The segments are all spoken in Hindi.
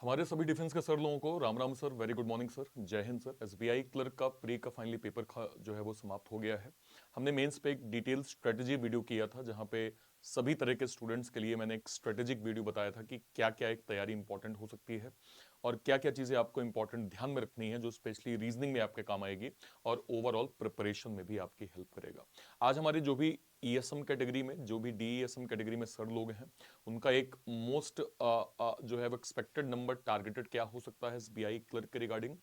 हमारे सभी डिफेंस के सर लोगों को Ram Ram sir, very good morning sir, जय हिंद सर। एसबीआई क्लर्क का प्री का फाइनली पेपर जो है वो समाप्त हो गया है। हमने मेंस पे एक डिटेल स्ट्रेटेजी वीडियो किया था जहां पे सभी तरह के स्टूडेंट्स के लिए मैंने एक स्ट्रेटेजिक वीडियो बताया था कि क्या क्या एक तैयारी इंपॉर्टेंट हो सकती है और क्या क्या चीजें आपको इंपॉर्टेंट ध्यान में रखनी है जो स्पेशली रीजनिंग में आपके काम आएगी और ओवरऑल प्रिपरेशन में भी आपकी हेल्प करेगा। आज हमारे जो भी ईएसएम कैटेगरी में, जो भी डीईएसएम कैटेगरी में सर लोग हैं, उनका एक मोस्ट जो है वो एक्सपेक्टेड नंबर टारगेटेड क्या हो सकता है एसबीआई क्लर्क के रिगार्डिंग,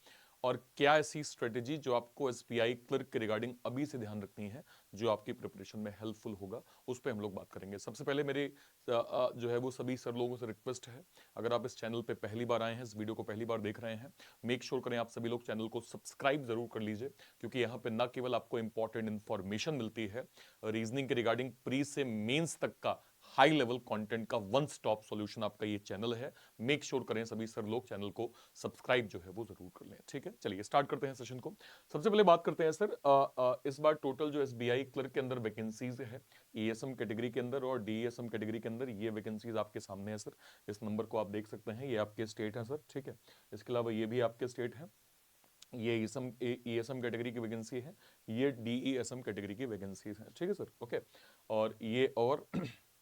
और क्या ऐसी स्ट्रेटेजी जो आपको एसबीआई क्लर्क के रिगार्डिंग अभी से ध्यान रखनी है जो आपकी प्रिपरेशन में हेल्पफुल होगा, उस पर हम लोग बात करेंगे। सबसे पहले मेरे जो है वो सभी सर लोगों से रिक्वेस्ट है, अगर आप इस चैनल पे पहली बार आए हैं, इस वीडियो को पहली बार देख रहे हैं, मेक श्योर करें आप सभी लोग चैनल को सब्सक्राइब जरूर कर लीजिए, क्योंकि यहाँ पे न केवल आपको इंपॉर्टेंट इंफॉर्मेशन मिलती है रीजनिंग के रिगार्डिंग, प्री से मेंस तक का हाई लेवल कंटेंट का वन स्टॉप सॉल्यूशन आपका ये चैनल है। मेक श्योर करें सभी सर लोग चैनल को सब्सक्राइब जो है वो जरूर कर लें। ठीक है, चलिए स्टार्ट करते हैं सेशन को। सबसे पहले बात करते हैं सर, इस बार टोटल जो एसबीआई क्लर्क के अंदर वैकेंसीज है ईएसएम कैटेगरी के अंदर और डीएसएम कैटेगरी के अंदर, ये वैकेंसीज आपके सामने है सर। इस नंबर को आप देख सकते हैं, ये आपके स्टेट है सर। ठीक है, इसके अलावा ये भी आपके स्टेट है, ये ईएसएम कैटेगरी की वैकेंसी है, ये डीईएसएम कैटेगरी की वैकेंसीज है। ठीक है सर, ओके। और ये और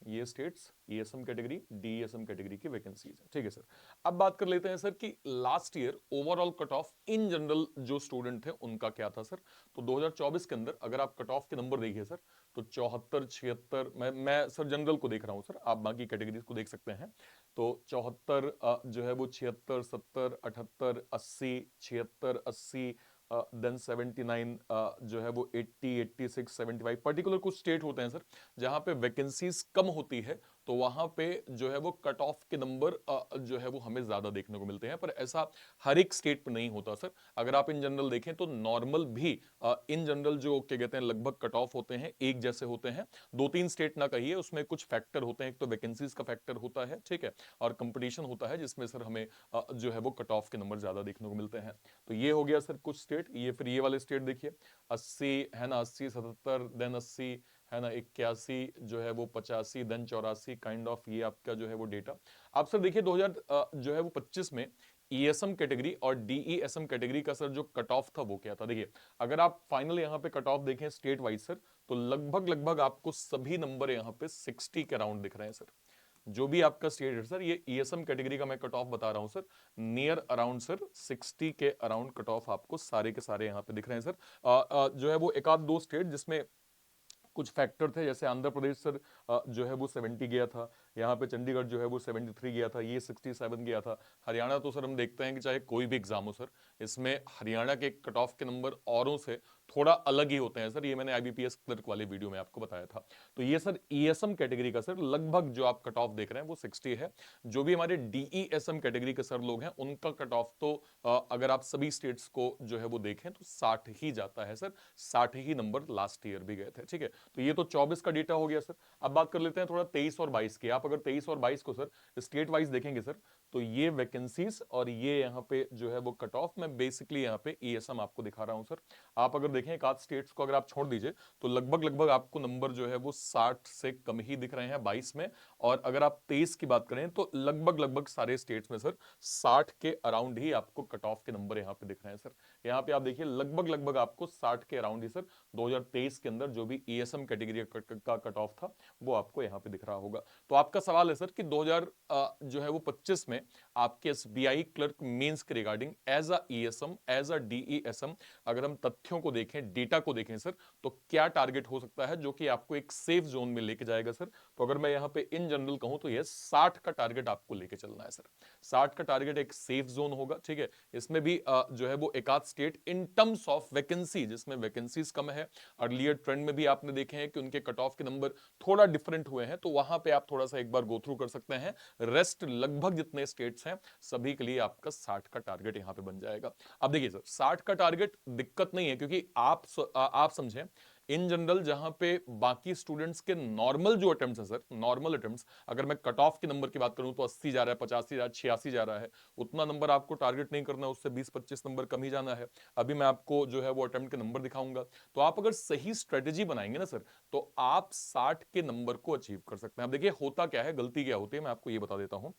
ये स्टेट्स ईएसएम कैटेगरी डीईएसएम कैटेगरी की वैकेंसीज है। ठीक है सर, अब बात कर लेते हैं सर कि last year overall cut off in general जो स्टूडेंट थे उनका क्या था सर। तो 2024 के अंदर अगर आप कट ऑफ के नंबर देखिए सर, तो 74 76, मैं सर जनरल को देख रहा हूं सर, आप बाकी कैटेगरीज को देख सकते हैं। तो 74 जो है वो 76 70 78 80 76 80 देन 79 जो है वो 80 86 75, पर्टिकुलर कुछ स्टेट होते हैं सर जहां पे वैकेंसीज कम होती है, तो वहां पे जो है वो कट ऑफ के नंबर जो है वो हमें ज्यादा देखने को मिलते हैं, पर ऐसा हर एक स्टेट पे नहीं होता सर। अगर आप इन जनरल देखें तो नॉर्मल भी इन जनरल जो क्या कहते हैं लगभग कट ऑफ होते हैं एक जैसे होते हैं। दो तीन स्टेट ना कहिए, उसमें कुछ फैक्टर होते हैं, एक तो वैकेंसीज का फैक्टर होता है, ठीक है, और कंपटीशन होता है जिसमें सर हमें जो है वो कट ऑफ के नंबर ज्यादा देखने को मिलते हैं। तो ये हो गया सर कुछ स्टेट। ये फिर ये वाले स्टेट देखिए, 80 है ना, 80 77 देन 80 है ना, 81 जो है वो 85 देन 84 काइंड ऑफ, ये आपका जो है वो डेटा। आप सर देखिए 2000 जो है वो 25 में ईएसएम कैटेगरी और डीईएसएम कैटेगरी का सर जो कट ऑफ था वो क्या था। देखिए अगर आप फाइनल यहाँ पे कट ऑफ देखें स्टेट वाइज सर, तो लगभग लगभग आपको सभी नंबर यहाँ पे 60 के अराउंड दिख रहे हैं सर। जो भी आपका स्टेट है सर, ये ईएसएम कैटेगरी का मैं कट ऑफ बता रहा हूं सर, नियर अराउंड सर 60 के अराउंड कट ऑफ आपको सारे के सारे यहाँ पे दिख रहे हैं सर। जो है वो एक आध दो स्टेट जिसमें कुछ फैक्टर थे, जैसे आंध्र प्रदेश सर जो है वो 70 गया था, यहाँ पे चंडीगढ़ जो है वो 73 गया था, ये 67 गया था। हरियाणा तो सर हम देखते हैं कि चाहे कोई भी एग्जाम हो सर, इसमें हरियाणा के कट ऑफ के नंबर औरों से थोड़ा अलग ही होते हैं सर, ये मैंने आईबीपीएस क्लर्क वाले वीडियो में आपको बताया था। तो ये सर ईएसएम कैटेगरी का सर लगभग जो आप कट ऑफ देख रहे हैं वो 60 है। जो भी हमारे डीईएसएम कैटेगरी के सर लोग हैं उनका कट ऑफ तो अगर आप सभी स्टेट्स को जो है वो देखें तो 60 ही जाता है सर, 60 ही नंबर लास्ट ईयर भी गए थे। ठीक है, तो ये तो 24 का डेटा हो गया सर। अब बात कर लेते हैं थोड़ा 23 और 22 की। आप अगर 23 और 22 को सर स्टेट वाइज देखेंगे सर, तो ये वैकेंसीज और ये यहाँ पे जो है वो कट ऑफ, मैं बेसिकली यहाँ पे ईएसएम आपको दिखा रहा हूं सर। आप अगर देखें एक आध स्टेट्स को अगर आप छोड़ दीजिए, तो लगभग लगभग आपको नंबर जो है वो 60 से कम ही दिख रहे हैं 22 में। और अगर आप 23 की बात करें तो लगभग लगभग सारे स्टेट्स में सर 60 के अराउंड ही आपको कट ऑफ के नंबर यहाँ पे दिख रहे हैं सर। यहाँ पे आप देखिए लगभग लगभग आपको 60 के अराउंड ही सर 2023 के अंदर जो भी ईएसएम कैटेगरी का कट ऑफ था वो आपको यहाँ पे दिख रहा होगा। तो आपका सवाल है सर कि 2000 जो है वो 25 में आपके एसबीआई क्लर्क मेंस के regarding as a ESM as a DESM, अगर हम तथ्यों को देखें, डेटा को देखें सर, तो क्या टारगेट हो सकता है जो कि आपको एक सेफ जोन में लेके जाएगा सर। तो अगर मैं यहाँ पे इन जनरल कहूं तो ये 60 का टारगेट आपको लेके चलना है सर। 60 का टारगेट एक सेफ जोन होगा। ठीक है, इसमें भी जो है वो एक आध state in terms of vacancy जिसमें वैकेंसीज कम है, अर्लियर ट्रेंड में भी आपने देखे हैं कि उनके कट ऑफ के नंबर थोड़ा डिफरेंट हुए हैं, तो वहां पे आप थोड़ा सा एक बार गो थ्रू कर सकते हैं। रेस्ट लगभग जितने स्टेट्स हैं सभी के लिए आपका 60 का टारगेट यहां पे बन जाएगा। अब देखिए सर 60 का टारगेट दिक्कत नहीं है, क्योंकि आप समझें इन जनरल जहां पे बाकी स्टूडेंट्स के नॉर्मल जो अटेम्प्ट्स हैं सर, नॉर्मल अटेम्प्ट्स, अगर मैं कट ऑफ के नंबर की बात करूं तो 80 जा रहा है, 85 जा रहा है, 86 जा रहा है, उतना नंबर आपको टारगेट नहीं करना है, उससे 20-25 नंबर कम ही जाना है। अभी मैं आपको जो है वो अटेम्प्ट के नंबर दिखाऊंगा, तो आप अगर सही स्ट्रेटेजी बनाएंगे ना सर, तो आप 60 के नंबर को अचीव कर सकते हैं। अब देखिए होता क्या है, गलती क्या होती है, मैं आपको ये बता देता हूं।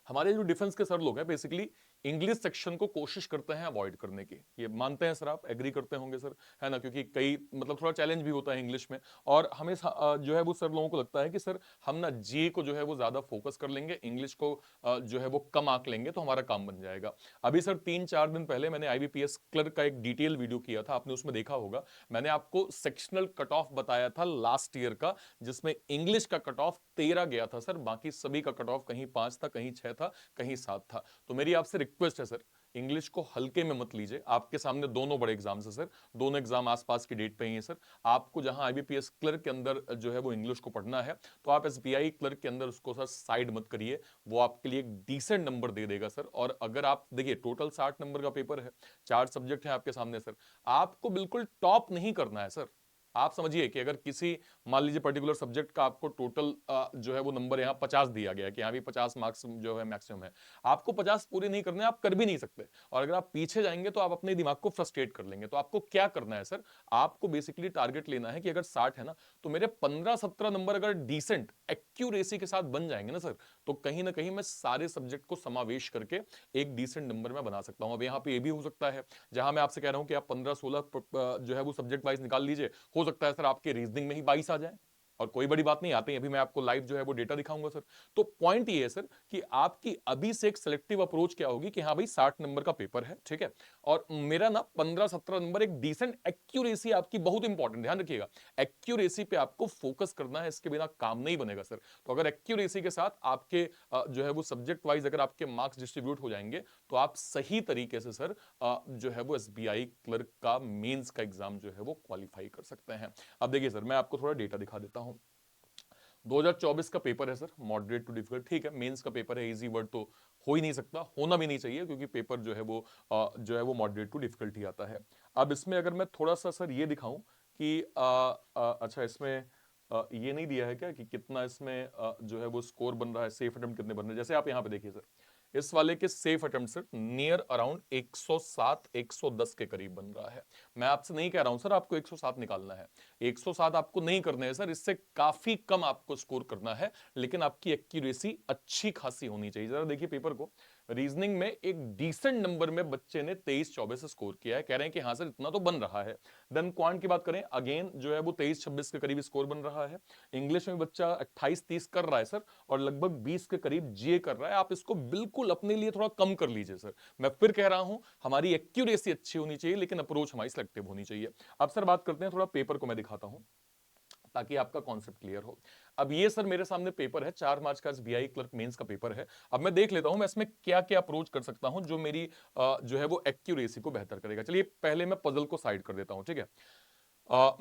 हमारे जो डिफेंस के सर लोग हैं बेसिकली इंग्लिश सेक्शन को कोशिश करते हैं अवॉइड करने की। ये मानते हैं सर, आप एग्री करते होंगे सर, है ना? क्योंकि कई मतलब थोड़ा चैलेंज भी होता है इंग्लिश में, और हमें जो है वो सर लोगों को लगता है कि सर हम ना जी को जो है वो ज्यादा फोकस कर लेंगे, इंग्लिश को जो है वो कम आंक लेंगे तो हमारा काम बन जाएगा। अभी सर 3-4 दिन पहले मैंने आईबीपीएस क्लर्क का एक डिटेल वीडियो किया था, आपने उसमें देखा होगा। मैंने आपको सेक्शनल कट ऑफ बताया था लास्ट ईयर का, जिसमें इंग्लिश का कट ऑफ 13 गया था सर, बाकी सभी का कट ऑफ कहीं 5 था, कहीं 6 था, कहीं 7 था। तो मेरी आपसे रिक्वेस्ट है सर, इंग्लिश को हल्के में मत लीजिए। आपके सामने दोनों बड़े एग्जाम्स है सर, दोनों एग्जाम आसपास की डेट पे ही है सर। आपको जहां आईबीपीएस क्लर्क के अंदर जो है वो इंग्लिश को पढ़ना है, तो आप एसबीआई क्लर्क के अंदर उसको सर साइड मत करिए। वो आपके लिए एक डिसेंट नंबर दे देगा सर। और अगर आप देखिए टोटल 60 नंबर का पेपर है, 4 सब्जेक्ट है आपके सामने सर, आपको बिल्कुल टॉप नहीं करना है सर। आप समझिए कि अगर किसी मान लीजिए पर्टिकुलर सब्जेक्ट का आपको टोटल जो है वो नंबर यहाँ 50 दिया गया है कि यहाँ भी 50 मार्क्स जो है मैक्सिमम है, आपको 50 पूरे नहीं करने, आप कर भी नहीं सकते। और अगर आप पीछे जाएंगे तो आप अपने दिमाग को फ्रस्ट्रेट कर लेंगे। तो आपको क्या करना है सर, आपको बेसिकली टारगेट लेना है कि अगर 60 है ना, तो मेरे 15-17 नंबर अगर डिसेंट एक्यूरेसी के साथ बन जाएंगे ना सर, तो कहीं ना कहीं मैं सारे सब्जेक्ट को समावेश करके एक डिसेंट नंबर में बना सकता हूं। अब यहाँ पे ये भी हो सकता है, जहां मैं आपसे कह रहा हूं कि आप 15-16 जो है वो सब्जेक्ट वाइज निकाल लीजिए, हो सकता है सर आपके रीजनिंग में ही 22 आ जाए, और कोई बड़ी बात नहीं आती, अभी मैं आपको लाइव जो है वो डेटा दिखाऊंगा सर। तो पॉइंट ये है सर कि आपकी अभी से एक सिलेक्टिव अप्रोच क्या होगी कि हाँ भाई 60 नंबर का पेपर है, ठीक है, और मेरा ना 15-17 नंबर एक डिसेंट एक्यूरेसी आपकी बहुत इंपॉर्टेंट, ध्यान रखिएगा, एक्यूरेसी पे आपको फोकस करना है, इसके बिना काम नहीं बनेगा सर। तो अगर एक्यूरेसी के साथ आपके जो है वो सब्जेक्ट वाइज अगर आपके मार्क्स डिस्ट्रीब्यूट हो जाएंगे, तो आप सही तरीके से सर जो है वो एसबीआई क्लर्क का मेंस का एग्जाम जो है वो क्वालिफाई कर सकते हैं। अब देखिए सर, मैं आपको थोड़ा डेटा दिखा देता हूं। 2024 का पेपर है सर, मॉडरेट टू डिफिकल्ट, ठीक है, मेंस का पेपर है, इजी वर्ड तो हो ही नहीं सकता, होना भी नहीं चाहिए, क्योंकि पेपर जो है वो मॉडरेट टू डिफिकल्ट ही आता है। अब इसमें अगर मैं थोड़ा सा सर ये दिखाऊं कि अच्छा इसमें ये नहीं दिया है क्या कि कितना इसमें जो है वो स्कोर बन रहा है, सेफ अटेम्प्ट कितने बन रहे हैं। जैसे आप यहाँ पे देखिए सर, इस वाले के safe attempt sir near around 107 110 के करीब बन रहा है। मैं आपसे नहीं कह रहा हूं सर आपको 107 निकालना है, 107 आपको नहीं करने हैं सर, इससे काफी कम आपको स्कोर करना है, लेकिन आपकी एक्यूरेसी अच्छी खासी होनी चाहिए। जरा देखिए पेपर को, रीजनिंग में एक डिसेंट नंबर में बच्चे ने 23-24 स्कोर किया है, कह रहे हैं कि हाँ सर इतना तो बन रहा है। देन क्वांट की बात करें, अगेन जो है वो 23-26 के करीब स्कोर बन रहा है। इंग्लिश में बच्चा 28-30 कर रहा है सर, और लगभग 20 के करीब जीए कर रहा है। आप इसको बिल्कुल अपने लिए थोड़ा कम कर लीजिए सर। मैं फिर कह रहा हूं, हमारी एक्यूरेसी अच्छी होनी चाहिए, लेकिन अप्रोच हमारी सिलेक्टिव होनी चाहिए। अब सर बात करते हैं, थोड़ा पेपर को मैं दिखाता हूं ताकि आपका कॉन्सेप्ट क्लियर हो। अब ये सर मेरे सामने पेपर है, 4 मार्च का एसबीआई क्लर्क मेंस का पेपर है। अब मैं देख लेता हूं मैं इसमें क्या क्या अप्रोच कर सकता हूं जो मेरी जो है वो एक्यूरेसी को बेहतर करेगा। चलिए पहले मैं पजल को साइड कर देता हूं, ठीक है।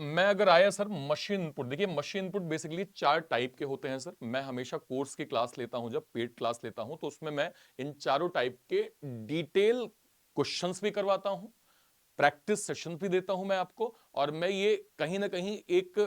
मैं अगर आया सर मशीन इनपुट, देखिए मशीन इनपुट बेसिकली 4 टाइप के होते हैं सर। मैं हमेशा कोर्स की क्लास लेता हूं, जब पेड क्लास लेता हूं तो उसमें मैं इन चारों टाइप के डिटेल क्वेश्चंस भी करवाता हूं, प्रैक्टिस सेशन भी देता हूं मैं आपको, और मैं ये कहीं ना कहीं एक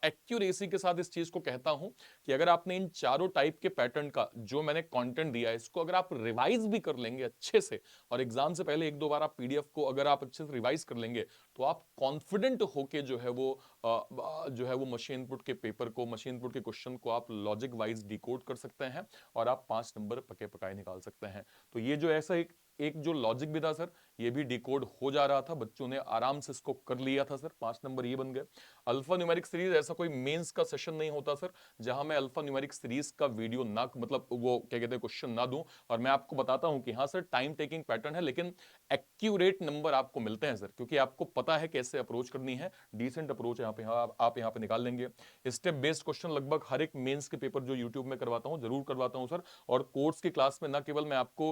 एक्यूरेसी के साथ इस चीज को कहता हूं कि अगर आपने इन चारों टाइप के पैटर्न का जो मैंने कंटेंट दिया है, इसको अगर आप रिवाइज भी कर लेंगे अच्छे से, और एग्जाम से पहले 1-2 बार आप पीडीएफ को अगर आप अच्छे से रिवाइज कर लेंगे, तो आप कॉन्फिडेंट होके जो है वो मशीन इनपुट के पेपर को, मशीन इनपुट के क्वेश्चन को आप लॉजिक वाइज डिकोड कर सकते हैं, और आप 5 नंबर पके पकाए निकाल सकते हैं। तो ये जो ऐसा एक एक जो लॉजिक भी था सर, ये भी डिकोड हो जा रहा था, बच्चों ने आराम से इसको कर लिया था सर, 5 नंबर ये बन गए। अल्फा न्यूमेरिक सीरीज, ऐसा कोई मेंस का सेशन नहीं होता सर जहां मैं अल्फा न्यूमेरिक सीरीज का वीडियो ना, मतलब वो क्या कहते हैं, क्वेश्चन ना दूं, और मैं आपको बताता हूं कि हाँ सर टाइम टेकिंग पैटर्न है, लेकिन एक्यूरेट नंबर आपको मिलते हैं सर, क्योंकि आपको पता है कैसे अप्रोच करनी है, डिसेंट अप्रोच यहाँ पे आप यहाँ पे निकाल लेंगे। स्टेप बेस्ड क्वेश्चन लगभग हर एक मेंस के पेपर जो यूट्यूब में करवाता हूँ जरूर करवाता हूँ सर। और कोर्स की क्लास में ना केवल मैं आपको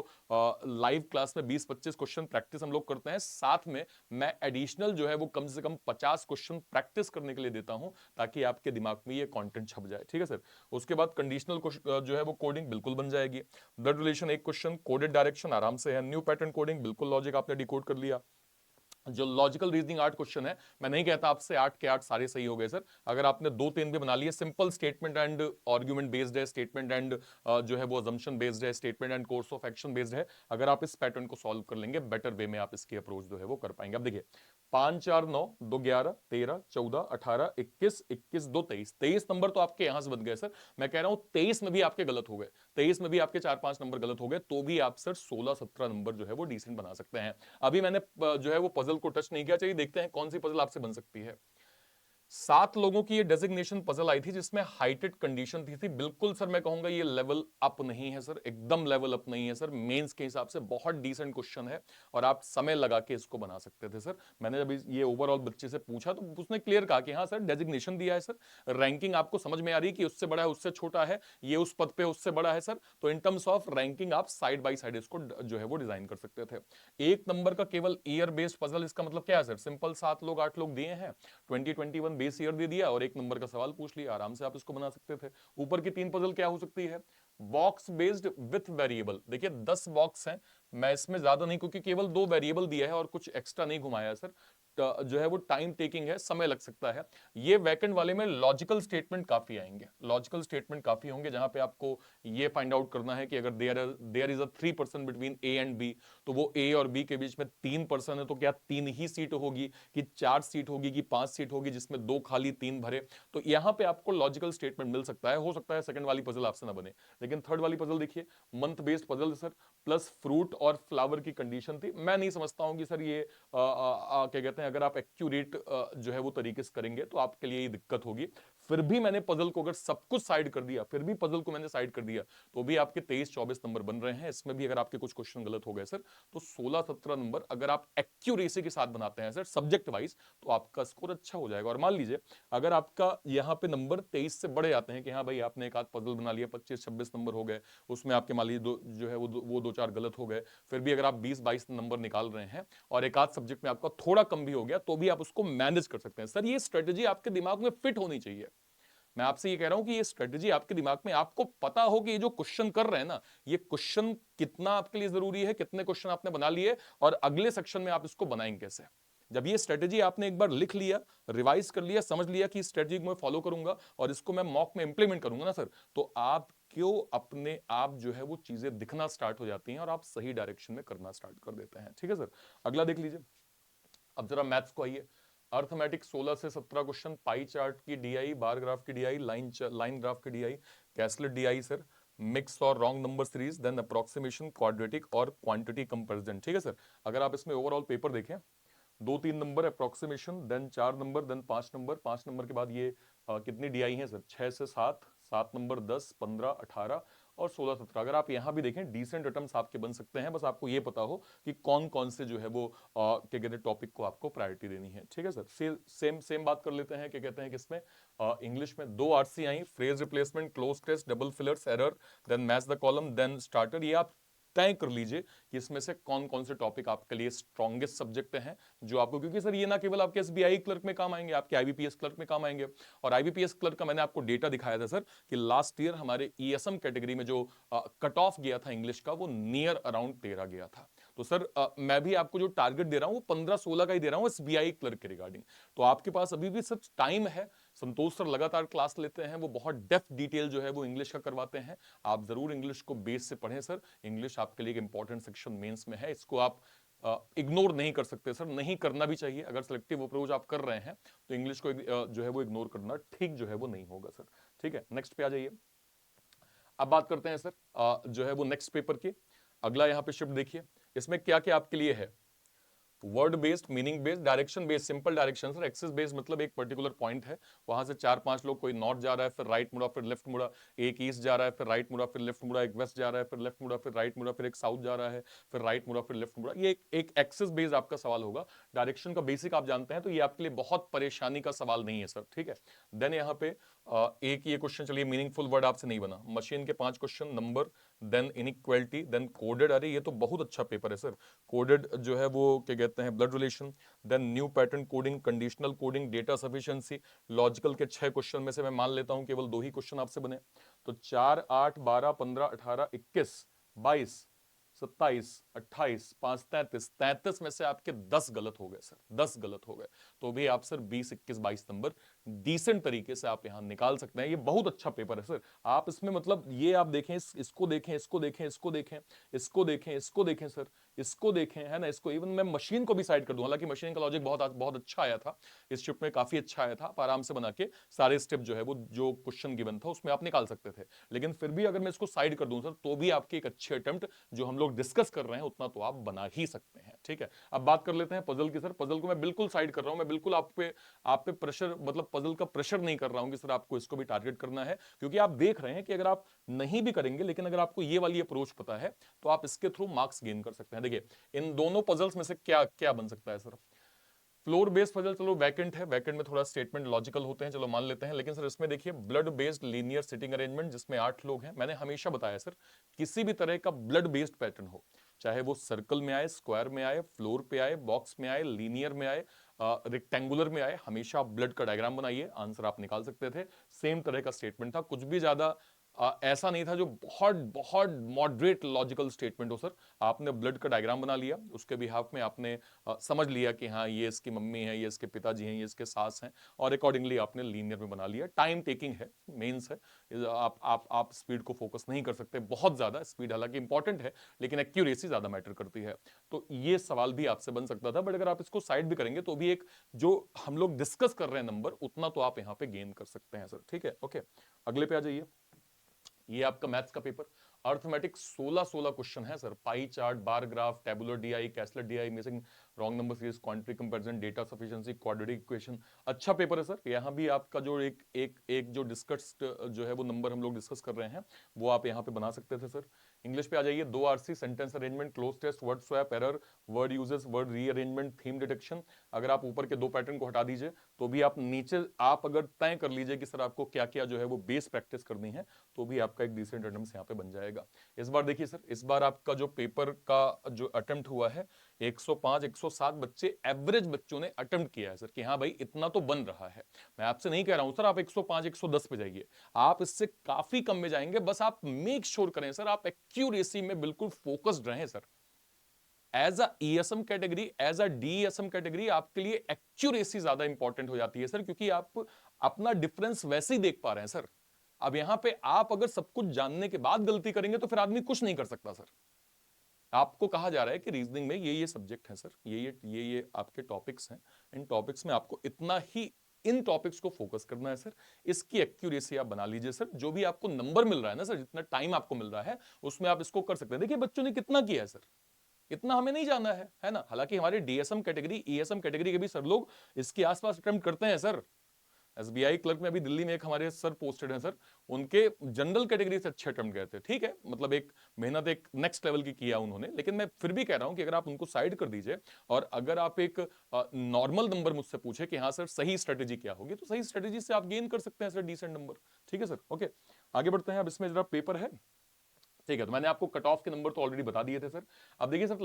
लाइव क्लास में 20-25 क्वेश्चन प्रैक्टिस हम लोग करते हैं, साथ में मैं एडिशनल जो है वो कम से कम 50 क्वेश्चन प्रैक्टिस करने के लिए देता हूं, ताकि आपके दिमाग में ये कंटेंट छप जाए, ठीक है सर। उसके बाद कंडीशनल जो है वो कोडिंग बिल्कुल बन जाएगी। ब्लड रिलेशन एक क्वेश्चन, कोडेड डायरेक्शन आराम से है, न्यू पैटर्न कोडिंग बिल्कुल लॉजिक आपने डिकोड कर लिया। जो लॉजिकल रीजनिंग 8 क्वेश्चन है, मैं नहीं कहता आपसे 8 के 8 सारे सही हो गए सर। अगर आपने 2-3 भी बना लिए, simple statement and argument based है, स्टेटमेंट एंड जो है वो अजम्पशन बेस्ड है, statement and course of action based है। अगर आप इस पैटर्न को सॉल्व कर लेंगे, बेटर वे में आप इसकी अप्रोच जो है वो कर पाएंगे। अब देखिए 5 4 9 2 11 13 14 18 21 21 2 23, 23 नंबर तो आपके यहां से बन गए सर। मैं कह रहा हूं 23 में भी आपके गलत हो गए, 23 में भी आपके 4-5 नंबर गलत हो गए, तो भी आप सर 16-17 नंबर जो है वो डिसेंट बना सकते हैं। अभी मैंने जो है वो पजल को टच नहीं किया, चाहिए देखते हैं कौन सी पजल आपसे बन सकती है। 7 लोगों की ये डेजिग्नेशन पजल आई थी जिसमें हाइटेड कंडीशन थी बिल्कुल सर, मैं कहूंगा ये लेवल अप नहीं है सर, एकदम लेवल अप नहीं है सर। मेंस के हिसाब से बहुत डिसेंट क्वेश्चन है और आप समय लगा के इसको बना सकते थे सर। मैंने जब ये ओवरऑल बच्चे से पूछा तो उसने क्लियर कहा कि हाँ सर डेजिग्नेशन दिया है सर, रैंकिंग आपको समझ में आ रही है कि उससे बड़ा है उससे छोटा है, ये उस पद पे उससे बड़ा है सर, तो इन टर्म्स ऑफ रैंकिंग आप साइड बाई साइड इसको जो है वो डिजाइन कर सकते थे। 1 नंबर का केवल ईयर बेस्ड पजल, इसका मतलब क्या है सर, सिंपल 7 लोग 8 लोग दिए हैं, 2021 बेस ईयर दे दिया और 1 नंबर का सवाल पूछ लिया, आराम से आप इसको बना सकते थे। ऊपर की 3 पजल क्या हो सकती है, बॉक्स बेस्ड विथ वेरिएबल। देखिए 10 बॉक्स हैं, मैं इसमें ज्यादा नहीं, क्योंकि केवल 2 वेरिएबल दिया है और कुछ एक्स्ट्रा नहीं घुमाया है सर, जो है वो टाइम टेकिंग है, समय लग सकता है। ये वैकेंट वाले में लॉजिकल स्टेटमेंट काफी आएंगे, लॉजिकल स्टेटमेंट काफी होंगे, जहां पे आपको ये फाइंड आउट करना है कि अगर there is a 3% between A and B, तो वो ए और बी के बीच में 3% है, तो क्या 3 ही सीट होगी कि 4 सीट होगी कि 5 सीट होगी, जिसमें 2 खाली 3 भरे। तो यहां पे आपको लॉजिकल स्टेटमेंट मिल सकता है। हो सकता है सेकंड वाली पजल आपसे ना बने, लेकिन थर्ड वाली पजल देखिए, month based puzzle sir, plus fruit और फ्लावर की कंडीशन थी। मैं नहीं समझता हूं कि सर ये क्या कहते हैं, अगर आप एक्यूरेट जो है वो तरीके से करेंगे तो आपके लिए ये दिक्कत होगी। फिर भी मैंने पजल को अगर सब कुछ साइड कर दिया, फिर भी पजल को मैंने साइड कर दिया, तो भी आपके 23-24 नंबर बन रहे हैं। इसमें भी अगर आपके कुछ क्वेश्चन गलत हो गए सर, तो 16-17 नंबर अगर आप एक्यूरेसी के साथ बनाते हैं सर सब्जेक्ट वाइज, तो आपका स्कोर अच्छा हो जाएगा। और मान लीजिए अगर आपका यहां पे नंबर 23 से बढ़े जाते हैं कि हाँ भाई आपने एक आध पजल बना लिया, 25-26 नंबर हो गए, उसमें आपके मान लीजिए जो है वो 2-4 गलत हो गए, फिर भी अगर आप 20-22 नंबर निकाल रहे हैं और एक आध सब्जेक्ट में आपका थोड़ा कम भी हो गया, तो भी आप उसको मैनेज कर सकते हैं सर। ये स्ट्रेटेजी आपके दिमाग में फिट होनी चाहिए। मैं आपसे ये कह रहा हूं कि ये स्ट्रेटेजी आपके दिमाग में, आपको पता हो कि ये जो क्वेश्चन कर रहे हैं ना, ये क्वेश्चन कितना आपके लिए जरूरी है, कितने क्वेश्चन आपने बना लिए और अगले सेक्शन में आप इसको बनाएंगे कैसे। जब ये स्ट्रेटेजी आपने एक बार लिख लिया, रिवाइज कर लिया, समझ लिया कि स्ट्रेटेजी को मैं फॉलो करूंगा और इसको मैं मॉक में इंप्लीमेंट करूंगा ना सर, तो आप क्यों अपने आप जो है वो चीजें दिखना स्टार्ट हो जाती हैं और आप सही डायरेक्शन में करना स्टार्ट कर देते हैं। ठीक है सर, अगला देख लीजिए। अब जरा मैथ्स को आइए। अर्थमेटिक 16 से 17 क्वेश्चन, पाई चार्ट की डीआई, बार ग्राफ की डीआई, लाइन ग्राफ की DI, caselet DI sir, mix और wrong number series, then approximation, quadratic और क्वांटिटी कंपैरिजन। ठीक है सर, अगर आप इसमें ओवरऑल पेपर देखें, 2-3 number approximation, then 4 number, then 5 number, 5 number के बाद ये कितनी डीआई है सर, 6 से 7, 7 नंबर 10, 15, 18 और 16, 17। अगर आप यहां भी देखें डिसेंट अटेम्प्ट्स आपके बन सकते हैं, बस आपको ये पता हो कि कौन कौन से जो है वो क्या कहते हैं टॉपिक को आपको प्रायोरिटी देनी है। ठीक है सर, सेम सेम बात कर लेते हैं। क्या कहते हैं कि इसमें इंग्लिश में 2 आरसी आई, phrase replacement, cloze test, double fillers, error, then match the column, then starter. ये आप तय कर लीजिए कि इसमें से कौन कौन से टॉपिक आपके लिए स्ट्रॉन्गेस्ट सब्जेक्ट हैं, जो आपको, क्योंकि सर ये ना केवल आपके एसबीआई क्लर्क में काम आएंगे, आपके आईबीपीएस क्लर्क में काम आएंगे। और आईबीपीएस क्लर्क का मैंने आपको डेटा दिखाया था सर कि लास्ट ईयर हमारे ईएसएम कैटेगरी में जो कट ऑफ गया था इंग्लिश का, वो नियर अराउंड 13 गया था। तो सर मैं भी आपको जो टारगेट दे रहा हूं वो 15-16 का ही दे रहा हूं एसबीआई क्लर्क के रिगार्डिंग। तो आपके पास अभी भी सर टाइम है। संतोष सर लगातार क्लास लेते हैं, वो बहुत डेप्थ डिटेल जो है वो इंग्लिश का करवाते हैं। आप जरूर इंग्लिश को बेस से पढ़ें सर, इंग्लिश आपके लिए एक इंपॉर्टेंट सेक्शन मेंस में है, इसको आप इग्नोर नहीं कर सकते सर, नहीं करना भी चाहिए। अगर सिलेक्टिव अप्रोच आप कर रहे हैं तो इंग्लिश को जो है वो इग्नोर करना ठीक जो है वो नहीं होगा सर। ठीक है, नेक्स्ट पे आ जाइए। अब बात करते हैं सर जो है वो नेक्स्ट पेपर की। अगला यहाँ पे शिफ्ट देखिए, इसमें क्या क्या आपके लिए है, word based, meaning based, direction based, simple direction sir. Axis based मतलब एक पर्टिकुलर पॉइंट है, वहां से 4-5 लोग, कोई नॉर्थ जा रहा है फिर राइट मुड़ा फिर लेफ्ट मुड़ा, एक ईस्ट जा रहा है फिर राइट मुड़ा फिर लेफ्ट मुड़ा, एक वेस्ट जा रहा है फिर लेफ्ट मुड़ा फिर राइट मुड़ा, फिर एक साउथ जा रहा है फिर राइट मुड़ा फिर लेफ्ट मुड़ा। ये एक एक्सिस बेस्ड आपका सवाल होगा। डायरेक्शन का बेसिक आप जानते हैं, तो ये आपके लिए बहुत परेशानी का सवाल नहीं है सर। ठीक है, देन यहाँ पे एक ये क्वेश्चन, चलिए मीनिंगफुल वर्ड आपसे नहीं बना, मशीन के 5 question, number, then inequality, then coded. अरे ये तो बहुत अच्छा पेपर है सर, कोडेड जो है वो क्या कहते हैं blood relation, then new pattern coding, conditional coding, data sufficiency. Logical के 6 क्वेश्चन में से मैं मान लेता हूं केवल 2 ही क्वेश्चन आपसे बने, तो 4, 8, 12, 15, 18, 21, 22 27, 28, 5, 33, 33 में से आपके 10 गलत हो गए सर, 10 गलत हो गए। तो भी आप सर 20, 21, 22 नंबर डिसेंट तरीके से आप यहां निकाल सकते हैं। ये बहुत अच्छा पेपर है सर। आप इसमें मतलब ये आप देखें, इसको देखें, इसको देखें, इसको देखें, इसको देखें, इसको देखें सर, इसको देखें, है ना, इसको इवन मैं मशीन को भी साइड कर दूं, हालांकि मशीन का लॉजिक बहुत बहुत अच्छा आया था, इस शिफ्ट में काफी अच्छा आया था। आप आराम से बना के सारे स्टेप जो है वो जो क्वेश्चन गिवन था उसमें आप निकाल सकते थे। लेकिन फिर भी अगर मैं इसको साइड कर दूं सर, तो भी आपकी एक अच्छी अटेम्प्ट जो हम लोग डिस्कस कर रहे हैं उतना तो आप बना ही सकते हैं। ठीक है, अब बात कर लेते हैं पजल की। सर पजल को मैं बिल्कुल साइड कर रहा हूं, मैं बिल्कुल आप पे प्रेशर, मतलब पजल का प्रेशर नहीं कर रहा हूं कि सर आपको इसको भी टारगेट करना है, क्योंकि आप देख रहे हैं कि अगर आप नहीं भी करेंगे, लेकिन अगर आपको ये वाली अप्रोच पता है तो आप इसके थ्रू मार्क्स गेन कर सकते हैं। देखिए इन दोनों पजल्स में से क्या क्या बन सकता है सर। फ्लोर बेस्ड पजल चलो वैकेंट है, वैकेंट में थोड़ा स्टेटमेंट लॉजिकल होते हैं, चलो मान लेते हैं। लेकिन सर इसमें देखिए blood based linear sitting arrangement जिसमें 8 लोग हैं, मैंने हमेशा बताया सर किसी भी तरह का ब्लड बेस्ड पैटर्न हो, चाहे वो सर्कल में आए, स्क्वायर में आए, फ्लोर पे आए, बॉक्स में आए, लीनियर में आए, रेक्टेंगुलर में आए, हमेशा आप ब्लड का डायग्राम बनाइए, आंसर आप निकाल सकते थे। सेम तरह का स्टेटमेंट था, कुछ भी ज्यादा ऐसा नहीं था जो बहुत बहुत मॉडरेट लॉजिकल स्टेटमेंट हो। सर आपने ब्लड का डायग्राम बना लिया, उसके बिहाफ में आपने समझ लिया कि हाँ ये इसकी मम्मी है, ये इसके पिताजी हैं, ये इसके सास हैं, और अकॉर्डिंगली आपने लीनियर में बना लिया। टाइम टेकिंग है, मेंस है, आप स्पीड को फोकस नहीं कर सकते बहुत ज्यादा, स्पीड हालांकि इंपॉर्टेंट है लेकिन एक्यूरेसी ज्यादा मैटर करती है। तो ये सवाल भी आपसे बन सकता था, बट अगर आप इसको साइड भी करेंगे तो भी एक जो हम लोग डिस्कस कर रहे हैं नंबर, उतना तो आप यहां पे गेन कर सकते हैं सर। ठीक है, ओके, अगले पे आ जाइए। ये आपका मैथ्स का पेपर, अर्थमेटिक 16 क्वेश्चन है sir. Pie chart, bar graph, tabular DI, caselet DI, missing wrong number series, quantity comparison, data sufficiency, quadratic equation. अच्छा पेपर है सर। यहाँ भी आपका जो एक जो डिस्कस्ड जो है वो नंबर हम लोग डिस्कस कर रहे हैं वो आप यहाँ पे बना सकते थे सर। इंग्लिश पे आ जाइए। 2 RC, sentence arrangement, cloze test, word swap, error, word uses, word rearrangement, theme detection. अगर आप ऊपर के 2 पैटर्न को हटा दीजिए तो भी आप नीचे आप अगर तय कर लीजिए कि सर आपको क्या क्या जो है वो बेस प्रैक्टिस करनी है, तो भी आपका एक डिसेंट अटेम्प्ट यहाँ पे बन जाएगा। इस बार देखिए सर, इस बार आपका जो पेपर का जो अटेम्प्ट हुआ है 105, 107 बच्चे, एवरेज बच्चों ने अटेम्प्ट किया है सर, कि हाँ भाई इतना तो बन रहा है। मैं आपसे नहीं कह रहा हूं सर आप 105, 110 पे जाइए, आप इससे काफी कम में जाएंगे, बस आप मेक श्योर करें सर आप एक्यूरेसी में बिल्कुल फोकस्ड रहें sir. As a ESM category, as a DSM category आपके लिए एक्यूरेसी ज्यादा इंपॉर्टेंट हो जाती है सर, क्योंकि आप अपना डिफरेंस वैसे ही देख पा रहे हैं सर। अब यहां पे आप अगर सब कुछ जानने के बाद गलती करेंगे तो फिर आदमी कुछ नहीं कर सकता सर। आपको कहा जा रहा है कि रीजनिंग में ये सब्जेक्ट है सर, ये आपके टॉपिक्स हैं, इन टॉपिक्स में आपको इतना ही इन टॉपिक्स को फोकस करना है सर। इसकी एक्यूरेसी आप बना लीजिए सर, जो भी आपको नंबर मिल रहा है ना सर, जितना टाइम आपको मिल रहा है उसमें आप इसको कर सकते हैं। देखिए बच्चों ने कितना किया है सर, इतना हमें नहीं जाना है ना। हालांकि हमारे डीएसएम कैटेगरी, ईएसएम कैटेगरी के भी सर लोग इसके आसपास अटेम्प्ट करते हैं सर। एसबीआई क्लर्क में अभी दिल्ली में एक हमारे सर पोस्टेड हैं सर, उनके जनरल कैटेगरी से अच्छे अटेम्प्ट गए थे। ठीक है, मतलब एक मेहनत एक नेक्स्ट लेवल की किया उन्होंने, लेकिन मैं फिर भी कह रहा हूं कि अगर आप उनको साइड कर दीजिए और अगर आप एक नॉर्मल नंबर मुझसे पूछे कि हाँ सर सही स्ट्रेटेजी क्या होगी, तो सही स्ट्रेटेजी से आप गेन कर सकते हैं सर डिसेंट नंबर। ठीक है सर, ओके, आगे बढ़ते हैं। अब इसमें जरा पेपर है, ठीक है, तो मैंने आपको कट ऑफ के नंबर तो ऑलरेडी बता दिए थे सर। अब देखिए सर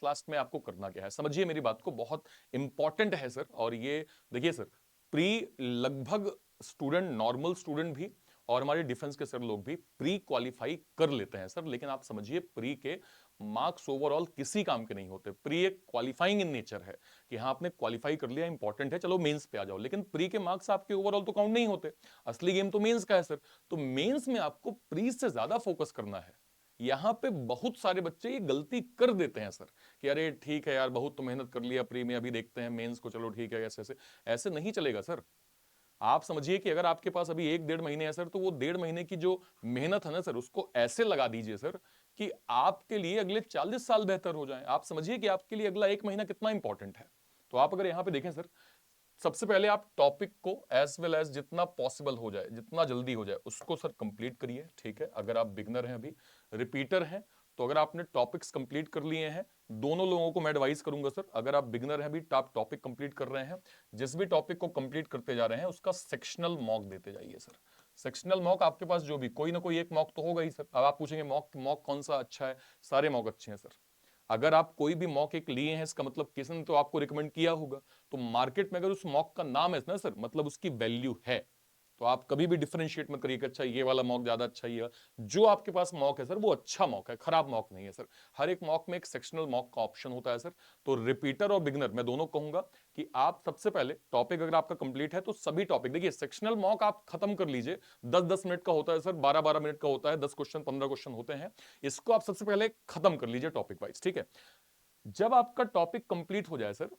लास्ट में आपको करना क्या है, समझिए मेरी बात को, बहुत इंपॉर्टेंट है सर। और ये देखिए सर, प्री लगभग स्टूडेंट, नॉर्मल स्टूडेंट भी और हमारे डिफेंस के सर लोग भी प्री क्वालिफाई कर लेते हैं सर। लेकिन आप समझिए प्री के मार्क्स ओवरऑल किसी काम के नहीं होते। प्री एक क्वालिफाइंग इन नेचर है कि हाँ आपने क्वालिफाई कर लिया, इंपॉर्टेंट है, चलो मेंस पे आ जाओ, लेकिन प्री के मार्क्स आपके ओवरऑल तो काउंट नहीं होते। असली गेम तो मेंस का है सर। तो मेंस में आपको प्री से ज्यादा फोकस करना है। यहां पे बहुत सारे बच्चे ये गलती कर देते हैं सर कि अरे ठीक है यार बहुत तो मेहनत कर लिया प्री में, अभी देखते हैं मेंस को, चलो ठीक है, ऐसे ऐसे ऐसे नहीं चलेगा सर। आप समझिए कि अगर आपके पास अभी 1-1.5 महीने है सर, तो वो 1.5 महीने की जो मेहनत है ना सर, उसको ऐसे लगा दीजिए सर कि आपके लिए अगले 40 साल बेहतर हो जाए। आप समझिए कि आपके लिए अगला 1 महीना कितना इंपॉर्टेंट है। तो आप अगर यहां पे देखें सर, सबसे पहले आप टॉपिक को एज वेल एज जितना पॉसिबल हो जाए, जितना जल्दी हो जाए, उसको सर कंप्लीट करिए। ठीक है, अगर आप बिगनर हैं, अभी रिपीटर हैं, तो अगर आपने टॉपिक्स कंप्लीट कर लिए हैं, दोनों लोगों को मैं एडवाइस करूंगा सर, अगर आप बिगनर हैं, अभी आप टॉपिक कंप्लीट कर रहे हैं, जिस भी टॉपिक को कंप्लीट करते जा रहे हैं उसका सेक्शनल मॉक देते जाइए सर। सेक्शनल मॉक आपके पास जो भी कोई ना कोई एक मॉक तो होगा ही सर। अब आप पूछेंगे मॉक मॉक कौन सा अच्छा है, सारे मॉक अच्छे हैं सर। अगर आप कोई भी मॉक एक लिए हैं, इसका मतलब किसी ने तो आपको रिकमेंड किया होगा। तो मार्केट में अगर उस मॉक का नाम है ना सर, मतलब उसकी वैल्यू है। तो आप कभी भी डिफरेंशिएट मत करिए कि अच्छा ये वाला मॉक ज्यादा अच्छा ही है। जो आपके पास मॉक है सर वो अच्छा मॉक है, खराब मॉक नहीं है सर। हर एक मॉक में एक सेक्शनल मॉक का ऑप्शन होता है सर। तो रिपीटर और बिगिनर मैं दोनों कहूंगा कि आप सबसे पहले टॉपिक अगर आपका कंप्लीट है तो सभी टॉपिक देखिए, सेक्शनल मॉक आप खत्म कर लीजिए, 10-10 मिनट का होता है सर, 12-12 मिनट का होता है, 10 क्वेश्चन 15 क्वेश्चन होते हैं। इसको आप सबसे पहले खत्म कर लीजिए टॉपिक वाइज, ठीक है। जब आपका टॉपिक कंप्लीट हो जाए सर,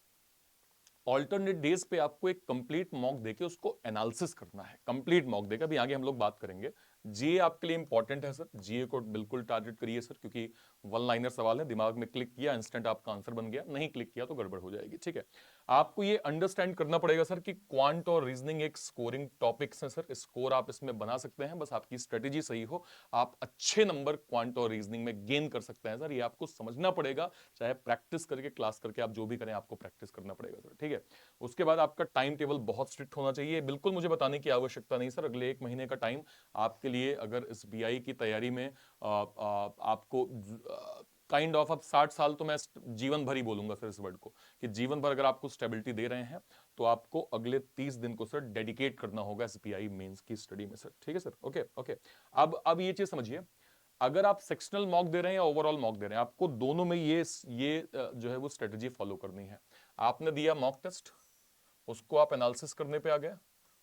ऑल्टरनेट डेज पे आपको एक कंप्लीट मॉक देके उसको एनालिसिस करना है, कंप्लीट मॉक देकर। अभी आगे हम लोग बात करेंगे। जीए आपके लिए इंपॉर्टेंट है सर, जीए को बिल्कुल टारगेट करिए सर, क्योंकि वन लाइनर सवाल है, दिमाग में क्लिक किया इंस्टेंट आपका आंसर बन गया, नहीं क्लिक किया तो गड़बड़ हो जाएगी, ठीक है। आपको ये अंडरस्टैंड करना पड़ेगा सर कि क्वांट और रीजनिंग एक स्कोरिंग टॉपिक्स हैं सर, स्कोर आप इसमें बना सकते हैं, बस आपकी स्ट्रेटेजी सही हो, आप अच्छे नंबर क्वांट और रीजनिंग में गेन कर सकते हैं सर। ये आपको समझना पड़ेगा, चाहे प्रैक्टिस करके क्लास करके आप जो भी करें, आपको प्रैक्टिस करना पड़ेगा सर, ठीक है। उसके बाद आपका टाइम टेबल बहुत स्ट्रिक्ट होना चाहिए, बिल्कुल मुझे बताने की आवश्यकता नहीं सर, अगले 1 महीने का टाइम आपके लिए, अगर इस बीआई की तैयारी में आपको काइंड ऑफ अब 60 साल तो मैं जीवन भर ही बोलूंगा सर इस वर्ड को, कि जीवन भर अगर आपको स्टेबिलिटी दे रहे हैं तो आपको अगले 30 दिन को सर डेडिकेट करना होगा एसबीआई मेंस की स्टडी में सर, ठीक है सर। Okay okay. अब ये चीज समझिए, अगर आप सेक्शनल मॉक दे रहे हैं या ओवरऑल मॉक दे रहे हैं, आपको दोनों में ये जो है वो स्ट्रेटजी फॉलो करनी है। आपने दिया मॉक टेस्ट, उसको आप एनालिसिस करने पे आ गए,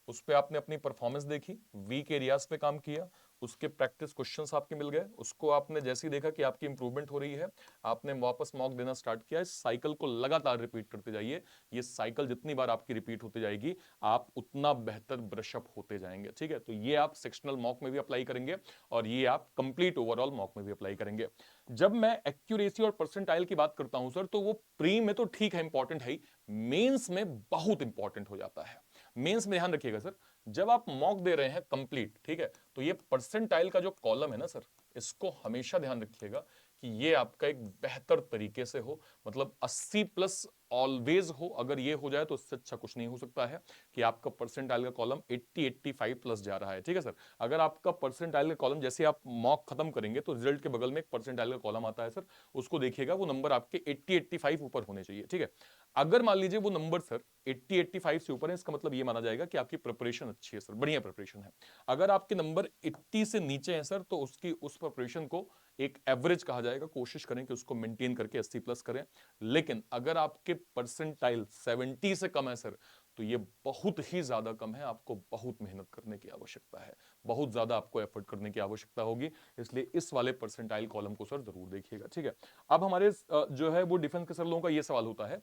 उस पे आपने अपनी परफॉर्मेंस देखी, वीक एरियाज पे काम किया, उसके प्रैक्टिस क्वेश्चंस आपके मिल गए, उसको आपने जैसे ही देखा कि आपकी इंप्रूवमेंट हो रही है, आपने वापस मॉक देना स्टार्ट किया। इस साइकिल को लगातार रिपीट करते जाइए। ये साइकिल जितनी बार आपकी रिपीट होती जाएगी, आप उतना बेहतर ब्रशअप होते जाएंगे, ठीक है। तो ये आप सेक्शनल मॉक में भी अप्लाई करेंगे और ये आप कंप्लीट ओवरऑल मॉक में भी अप्लाई करेंगे। जब मैं एक्यूरेसी और परसेंटाइल की बात करता हूं सर, तो वो प्री में तो ठीक है, इंपॉर्टेंट है, मेंस में बहुत इंपॉर्टेंट हो जाता है। मेंस में ध्यान रखिएगा सर, जब आप मॉक दे रहे हैं कंप्लीट, ठीक है, तो ये परसेंटाइल का जो कॉलम है ना सर, इसको हमेशा ध्यान रखिएगा कि ये आपका एक बेहतर तरीके से हो, मतलब 80 प्लस ऑलवेज हो। अगर ये हो जाए तो इससे अच्छा कुछ नहीं हो सकता है कि आपका परसेंटाइल का कॉलम 80-85 प्लस जा रहा है, ठीक है सर। अगर आपका परसेंटाइल का कॉलम, जैसे आप मॉक खत्म करेंगे तो रिजल्ट के बगल में एक परसेंटाइल का कॉलम आता है सर, उसको देखिएगा, वो नंबर आपके 80-85 ऊपर होने चाहिए, ठीक है। अगर मान लीजिए वो नंबर सर 80-85 से ऊपर है, इसका मतलब ये माना जाएगा कि आपकी प्रिपरेशन अच्छी है सर, बढ़िया प्रिपरेशन है। अगर आपके नंबर 80 से नीचे हैं सर, तो उसकी उस प्रिपरेशन को एक एवरेज कहा जाएगा, कोशिश करें कि उसको मेंटेन करके 80 प्लस करें। लेकिन अगर आपके परसेंटाइल 70 से कम है सर, तो ये बहुत ही ज्यादा कम है, आपको बहुत मेहनत करने की आवश्यकता है, बहुत ज्यादा आपको एफर्ट करने की आवश्यकता होगी। इसलिए इस वाले परसेंटाइल कॉलम को सर जरूर देखिएगा, ठीक है। अब हमारे जो है वो डिफेंस के सर लोगों का ये सवाल होता है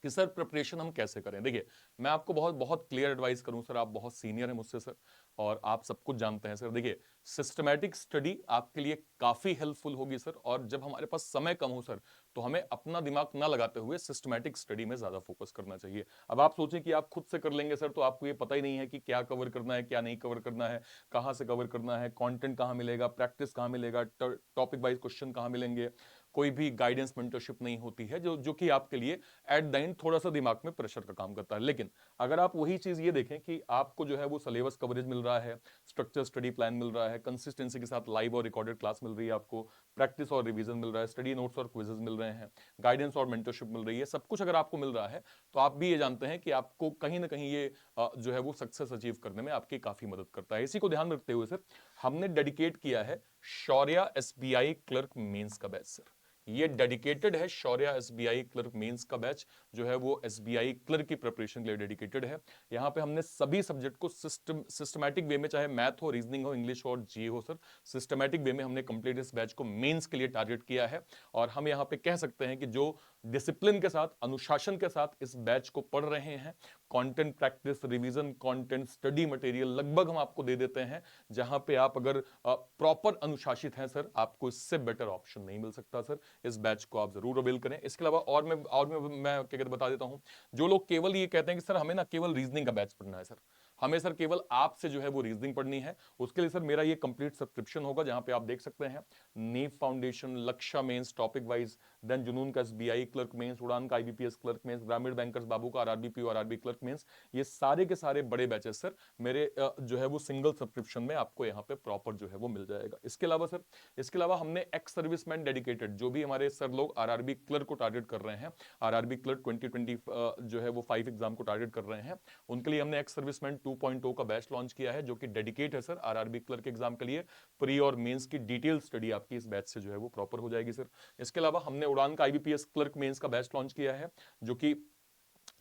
कि सर प्रिपरेशन हम कैसे करें। देखिए, मैं आपको बहुत बहुत क्लियर एडवाइस करूं सर, आप बहुत सीनियर हैं मुझसे सर और आप सब कुछ जानते हैं सर। देखिए, सिस्टमैटिक स्टडी आपके लिए काफी हेल्पफुल होगी सर, और जब हमारे पास समय कम हो सर, तो हमें अपना दिमाग ना लगाते हुए सिस्टमैटिक स्टडी में ज्यादा फोकस करना चाहिए। अब आप सोचें कि आप खुद से कर लेंगे सर, तो आपको ये पता ही नहीं है कि क्या कवर करना है, क्या नहीं कवर करना है, कहां से कवर करना है, कंटेंट कहां मिलेगा, प्रैक्टिस कहां मिलेगा, टॉपिक वाइज क्वेश्चन कहां मिलेंगे, कोई भी गाइडेंस मेंटरशिप नहीं होती है, जो जो कि आपके लिए एट द एंड थोड़ा सा दिमाग में प्रेशर का काम करता है। लेकिन अगर आप वही चीज ये देखें कि आपको जो है वो सिलेबस कवरेज मिल रहा है, स्ट्रक्चर स्टडी प्लान मिल रहा है, कंसिस्टेंसी के साथ लाइव और रिकॉर्डेड क्लास मिल रही है, आपको प्रैक्टिस और रिवीजन मिल रहा है, स्टडी नोट्स और क्विजेज मिल रहे हैं, गाइडेंस और मेंटरशिप मिल रही है, सब कुछ अगर आपको मिल रहा है, तो आप भी ये जानते हैं कि आपको कहीं ना कहीं ये जो है वो सक्सेस अचीव करने में आपकी काफी मदद करता है। इसी को ध्यान रखते हुए सर, हमने डेडिकेट किया है शौर्य एसबीआई क्लर्क मेंस का बैच सर। ये डेडिकेटेड है, शौर्य एसबीआई क्लर्क मेंस का बैच जो है वो एसबीआई क्लर्क की प्रिपरेशन के लिए डेडिकेटेड है। यहाँ पे हमने सभी सब्जेक्ट को सिस्टमैटिक वे में, चाहे मैथ हो, रीजनिंग हो, इंग्लिश हो और जीए हो सर, सिस्टमैटिक वे में हमने कंप्लीट इस बैच को मेंस के लिए टारगेट किया है। और हम यहाँ पे कह सकते हैं कि जो डिसिप्लिन के साथ, अनुशासन के साथ इस बैच को पढ़ रहे हैं, content practice, revision, content, study material लगभग हम आपको दे देते हैं, जहां पे आप अगर प्रॉपर अनुशासित हैं सर, आपको इससे बेटर ऑप्शन नहीं मिल सकता सर। इस बैच को आप जरूर अवेल करें। इसके अलावा और मैं क्या कहते बता देता हूं, जो लोग केवल ये कहते हैं कि सर हमें ना केवल रीजनिंग का बैच पढ़ना है सर, हमें सर केवल आपसे जो है वो रीजनिंग पढ़नी है, उसके लिए सर मेरा ये कंप्लीट सब्सक्रिप्शन होगा, जहां पे आप देख सकते हैं नीव फाउंडेशन, लक्ष्य मेंस टॉपिक वाइज, देन जुनून का एसबीआई क्लर्क मेंस, उड़ान का आईबीपीएस क्लर्क मेंस, ग्रामीण बैंकर्स बाबू का आरआरबी और आरबी क्लर्क मेंस, ये सारे के सारे बड़े बैचेस सर मेरे जो है वो सिंगल सब्सक्रिप्शन में आपको यहाँ पे प्रॉपर जो है वो मिल जाएगा। इसके अलावा सर, इसके अलावा हमने एक्स सर्विसमैन डेडिकेटेड, जो भी हमारे सर लोग आरआरबी क्लर्क को टारगेट कर रहे हैं, आरआरबी क्लर्क 2020 जो है वो 5 एग्जाम को टारगेट कर रहे हैं, उनके लिए हमने एक्स सर्विसमैन 2.0 का बैच लॉन्च किया है जो कि डेडिकेट है सर आरआरबी क्लर्क एग्जाम के लिए। प्री और मेंस की डिटेल स्टडी आपकी इस बैच से जो है वो प्रॉपर हो जाएगी सर। इसके अलावा हमने उड़ान का आईबीपीएस क्लर्क मेंस का बैच लॉन्च किया है, जो कि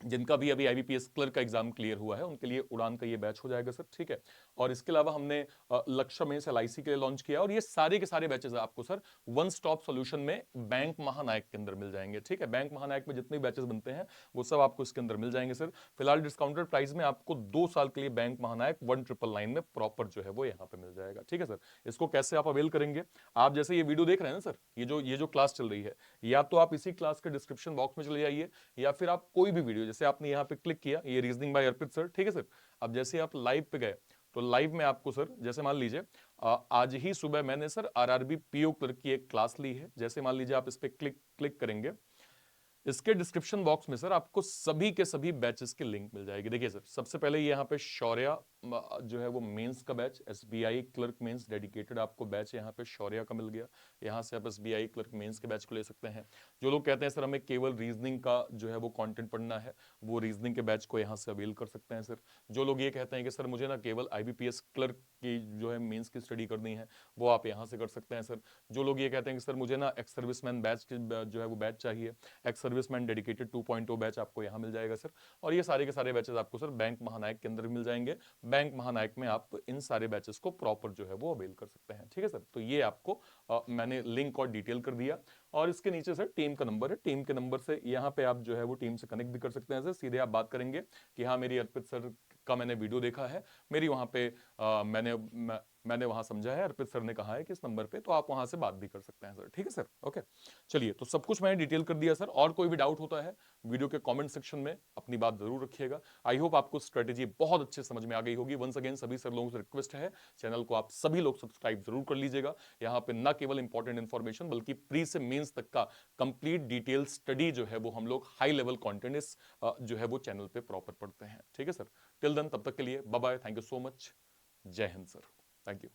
जिनका भी अभी आईबीपीएस क्लर्क का एग्जाम क्लियर हुआ है उनके लिए उड़ान का ये बैच हो जाएगा सर, ठीक है। और इसके अलावा हमने लक्ष्य में एलआईसी के लिए लॉन्च किया, और ये सारे के सारे बैचेस आपको सर वन स्टॉप सॉल्यूशन में बैंक महानायक के अंदर मिल जाएंगे, ठीक है। बैंक महानायक में जितने बैचेस बनते हैं वो सब आपको इसके अंदर मिल जाएंगे सर। फिलहाल डिस्काउंटेड प्राइस में आपको 2 साल के लिए बैंक महानायक 1999 में प्रॉपर जो है वो यहाँ पे मिल जाएगा, ठीक है सर। इसको कैसे आप अवेल करेंगे, आप जैसे ये वीडियो देख रहे हैं ना सर, ये जो क्लास चल रही है, या तो आप इसी क्लास के डिस्क्रिप्शन बॉक्स में चले जाइए, या फिर आप कोई भी वीडियो, जैसे आपने यहाँ पे क्लिक किया, ये रीजनिंग बाय अर्पित सर, ठीक है सर। अब जैसे आप लाइव पे गए तो लाइव में आपको सर, जैसे मान लीजिए आज ही सुबह मैंने सर आरआरबी पीओ क्लर्क की एक क्लास ली है, जैसे मान लीजिए आप इस पे क्लिक करेंगे, इसके डिस्क्रिप्शन बॉक्स में सर आपको सभी के सभी बैचेस की लिंक मिल जाएगी। देखिए सर, सबसे पहले यहाँ पे शौर्य जो है वो मेंस का batch, SBI clerk mains dedicated आपको बैच यहाँ पे शौर्य का मिल गया। यहाँ से आप एसबीआई क्लर्क मेंस के बैच को ले सकते हैं। जो लोग कहते हैं सर हमें केवल रीजनिंग का जो है वो कंटेंट पढ़ना है, वो रीजनिंग के बैच को यहाँ से अवेल कर सकते हैं सर। जो लोग ये कहते हैं कि सर मुझे ना केवल आईबीपीएस क्लर्क की जो है मेंस की स्टडी करनी है, वो आप यहाँ से कर सकते हैं सर। जो लोग ये कहते हैं कि सर मुझे ना एक्स सर्विसमैन बैच जो है वो बैच चाहिए, एक्स सर्विसमैन डेडिकेटेड 2.0 बैच आपको यहाँ मिल जाएगा सर। और ये सारे के सारे बैचेस आपको सर बैंक महानायक के अंदर मिल जाएंगे। बैंक महानायक में आप इन सारे बैचेस को प्रॉपर जो है वो अवेल कर सकते हैं, ठीक है सर। तो ये आपको मैंने लिंक और डिटेल कर दिया, और इसके नीचे सर टीम का नंबर है, टीम के नंबर से यहाँ पे आप जो है वो टीम से कनेक्ट भी कर सकते हैं सर। सीधे आप बात करेंगे कि हाँ मेरी अर्पित सर का मैंने वीडियो देखा है, मेरी वहां पे मैंने वहां समझा है, अर्पित सर ने कहा है कि इस नंबर पे, तो आप वहां से बात भी कर सकते हैं सर, ठीक है सर। ओके, चलिए, तो सब कुछ मैंने डिटेल कर दिया सर। और कोई भी डाउट होता है वीडियो के कमेंट सेक्शन में अपनी बात जरूर रखिएगा। आई होप आपको स्ट्रेटेजी बहुत अच्छे समझ में आ गई होगी। वंस अगेन सभी सर लोगों से रिक्वेस्ट है, चैनल को आप सभी लोग सब्सक्राइब जरूर कर लीजिएगा। यहाँ पे ना केवल इंपॉर्टेंट इंफॉर्मेशन बल्कि प्री से मेंस तक का कंप्लीट डिटेल स्टडी जो है वो हम लोग हाई लेवल कंटेंट इस जो है वो चैनल पे प्रॉपर पढ़ते हैं, ठीक है सर। टिल देन, तब तक के लिए bye bye, thank you so much, जय हिंद सर, थैंक यू।